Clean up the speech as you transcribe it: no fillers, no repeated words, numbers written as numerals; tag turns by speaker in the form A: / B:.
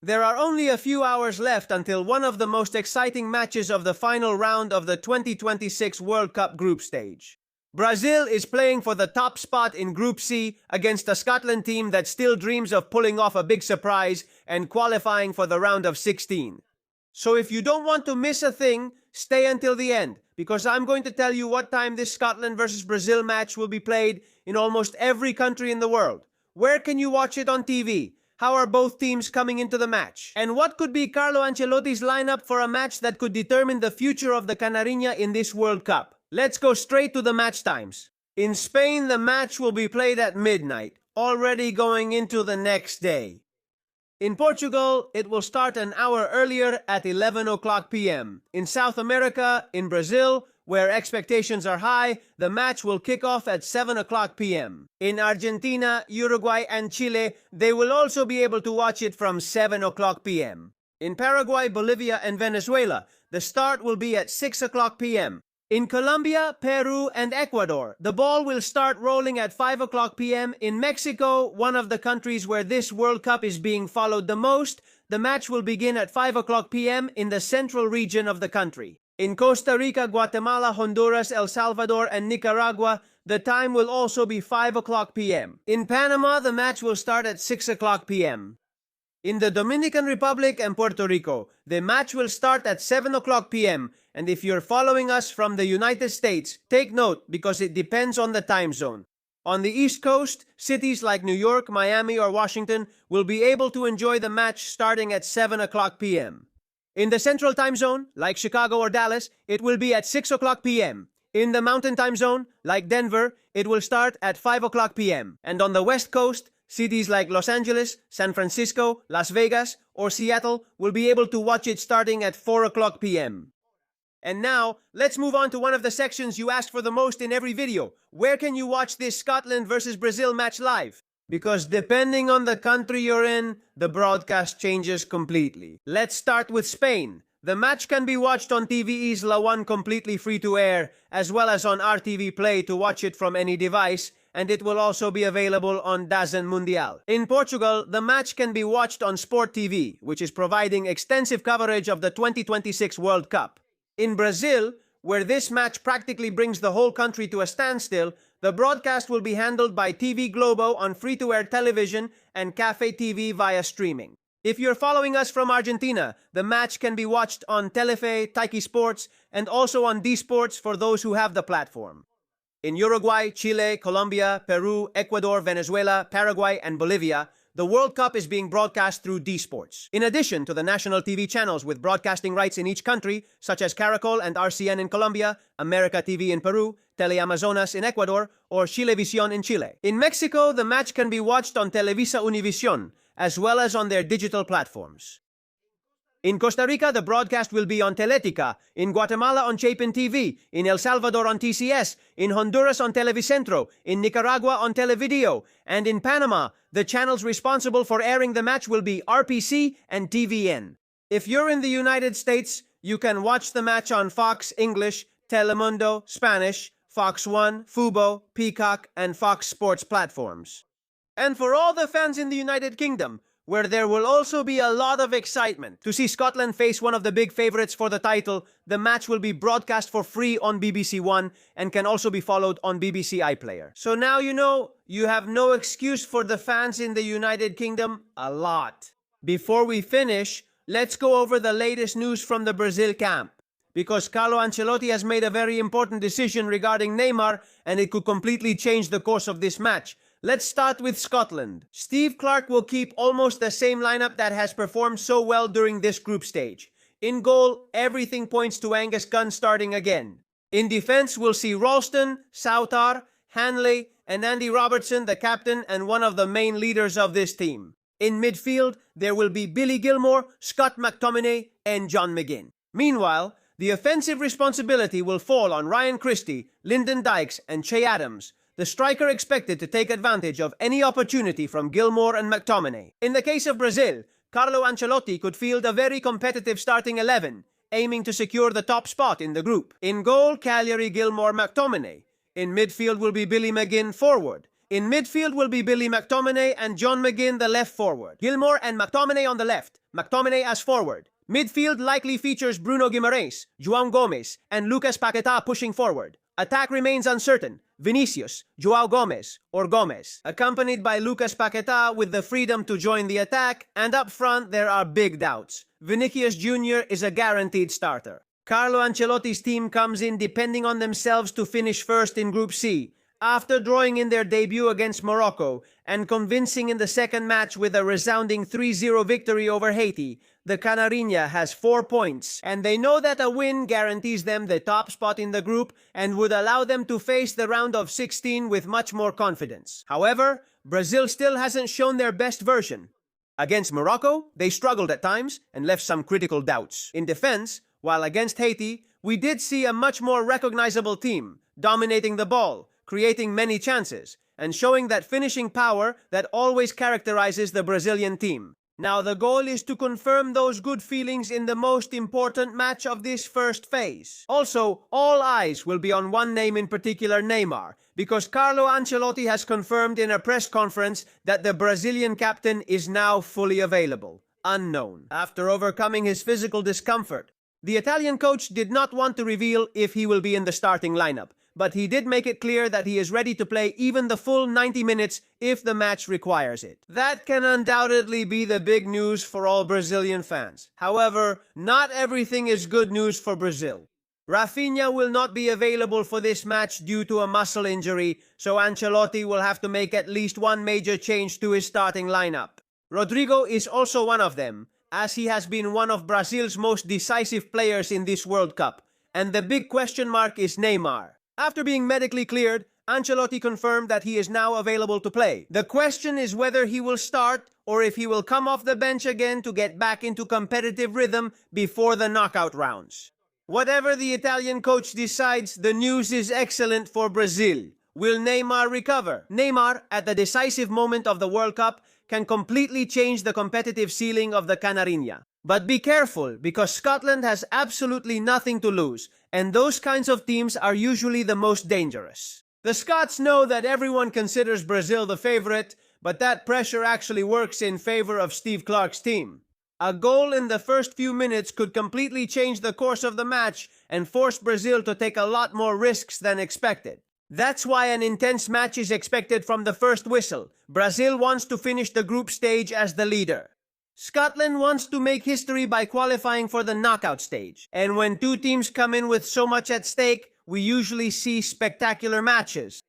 A: There are only a few hours left until one of the most exciting matches of the final round of the 2026 World Cup group stage. Brazil is playing for the top spot in Group C against a Scotland team that still dreams of pulling off a big surprise and qualifying for the round of 16. So if you don't want to miss a thing, stay until the end, because I'm going to tell you what time this Scotland versus Brazil match will be played in almost every country in the world. Where can you watch it on TV? How are both teams coming into the match? And what could be Carlo Ancelotti's lineup for a match that could determine the future of the Canariña in this World Cup? Let's go straight to the match times. In Spain, the match will be played at midnight, already going into the next day. In Portugal, it will start an hour earlier at 11 o'clock p.m. In South America, in Brazil, where expectations are high, the match will kick off at 7 o'clock p.m. In Argentina, Uruguay, and Chile, they will also be able to watch it from 7 o'clock p.m. In Paraguay, Bolivia, and Venezuela, the start will be at 6 o'clock p.m. In Colombia, Peru, and Ecuador, the ball will start rolling at 5 o'clock p.m. In Mexico, one of the countries where this World Cup is being followed the most, the match will begin at 5 o'clock p.m. in the central region of the country. In Costa Rica, Guatemala, Honduras, El Salvador, and Nicaragua, the time will also be 5 o'clock p.m. In Panama, the match will start at 6 o'clock p.m. In the Dominican Republic and Puerto Rico, the match will start at 7 o'clock p.m. And if you're following us from the United States, take note because it depends on the time zone. On the East Coast, cities like New York, Miami, or Washington will be able to enjoy the match starting at 7 o'clock p.m. In the Central Time Zone, like Chicago or Dallas, it will be at 6 o'clock p.m. In the Mountain Time Zone, like Denver, it will start at 5 o'clock p.m. And on the West Coast, cities like Los Angeles, San Francisco, Las Vegas, or Seattle will be able to watch it starting at 4 o'clock p.m. And now, let's move on to one of the sections you asked for the most in every video. Where can you watch this Scotland versus Brazil match live? Because depending on the country you're in, the broadcast changes completely. Let's start with Spain. The match can be watched on TV Isla 1 completely free to air, as well as on RTV Play to watch it from any device, and it will also be available on DAZN Mundial. In Portugal, the match can be watched on Sport TV, which is providing extensive coverage of the 2026 World Cup. In Brazil, where this match practically brings the whole country to a standstill, the broadcast will be handled by TV Globo on free-to-air television and Café TV via streaming. If you're following us from Argentina, the match can be watched on Telefe, Taiki Sports, and also on D Sports for those who have the platform. In Uruguay, Chile, Colombia, Peru, Ecuador, Venezuela, Paraguay, and Bolivia, the World Cup is being broadcast through D Sports. In addition to the national TV channels with broadcasting rights in each country, such as Caracol and RCN in Colombia, America TV in Peru, Teleamazonas in Ecuador, or Chilevisión in Chile. In Mexico, the match can be watched on Televisa Univision, as well as on their digital platforms. In Costa Rica, the broadcast will be on Teletica, in Guatemala on Chapin TV, in El Salvador on TCS, in Honduras on Televicentro, in Nicaragua on Televideo, and in Panama, the channels responsible for airing the match will be RPC and TVN. If you're in the United States, you can watch the match on Fox English, Telemundo Spanish, Fox 1, Fubo, Peacock, and Fox Sports platforms. And for all the fans in the United Kingdom, where there will also be a lot of excitement to see Scotland face one of the big favorites for the title, the match will be broadcast for free on BBC One and can also be followed on BBC iPlayer. So now you know, you have no excuse for the fans in the United Kingdom, a lot. Before we finish, let's go over the latest news from the Brazil camp, because Carlo Ancelotti has made a very important decision regarding Neymar, and it could completely change the course of this match. Let's start with Scotland. Steve Clarke will keep almost the same lineup that has performed so well during this group stage. In goal, everything points to Angus Gunn starting again. In defense, we'll see Ralston, Southar, Hanley, and Andy Robertson, the captain and one of the main leaders of this team. In midfield, there will be Billy Gilmour, Scott McTominay, and John McGinn. Meanwhile, the offensive responsibility will fall on Ryan Christie, Lyndon Dykes, and Che Adams, the striker expected to take advantage of any opportunity from Gilmour and McTominay. In the case of Brazil, Carlo Ancelotti could field a very competitive starting 11, aiming to secure the top spot in the group. In goal, Cagliari, Gilmour, McTominay. In midfield will be Billy McGinn forward. In midfield will be Billy McTominay and John McGinn, the left forward. Gilmore and McTominay on the left. McTominay as forward. Midfield likely features Bruno Guimaraes, João Gomes, and Lucas Paquetá pushing forward. Attack remains uncertain. Vinicius, João Gomes, or Gomes, accompanied by Lucas Paquetá with the freedom to join the attack, and up front there are big doubts. Vinicius Jr. is a guaranteed starter. Carlo Ancelotti's team comes in depending on themselves to finish first in Group C, after drawing in their debut against Morocco and convincing in the second match with a resounding 3-0 victory over Haiti. The Canarinha has 4 points, and they know that a win guarantees them the top spot in the group and would allow them to face the round of 16 with much more confidence. However, Brazil still hasn't shown their best version. Against Morocco, they struggled at times and left some critical doubts. In defense, while against Haiti, we did see a much more recognizable team, dominating the ball, creating many chances, and showing that finishing power that always characterizes the Brazilian team. Now the goal is to confirm those good feelings in the most important match of this first phase. Also, all eyes will be on one name in particular, Neymar, because Carlo Ancelotti has confirmed in a press conference that the Brazilian captain is now fully available. Unknown. After overcoming his physical discomfort, the Italian coach did not want to reveal if he will be in the starting lineup, but he did make it clear that he is ready to play even the full 90 minutes if the match requires it. That can undoubtedly be the big news for all Brazilian fans. However, not everything is good news for Brazil. Rafinha will not be available for this match due to a muscle injury, so Ancelotti will have to make at least one major change to his starting lineup. Rodrigo is also one of them, as he has been one of Brazil's most decisive players in this World Cup, and the big question mark is Neymar. After being medically cleared, Ancelotti confirmed that he is now available to play. The question is whether he will start or if he will come off the bench again to get back into competitive rhythm before the knockout rounds. Whatever the Italian coach decides, the news is excellent for Brazil. Will Neymar recover? Neymar, at the decisive moment of the World Cup, can completely change the competitive ceiling of the Canarinha. But be careful, because Scotland has absolutely nothing to lose, and those kinds of teams are usually the most dangerous. The Scots know that everyone considers Brazil the favorite, but that pressure actually works in favor of Steve Clarke's team. A goal in the first few minutes could completely change the course of the match and force Brazil to take a lot more risks than expected. That's why an intense match is expected from the first whistle. Brazil wants to finish the group stage as the leader. Scotland wants to make history by qualifying for the knockout stage. And when two teams come in with so much at stake, we usually see spectacular matches.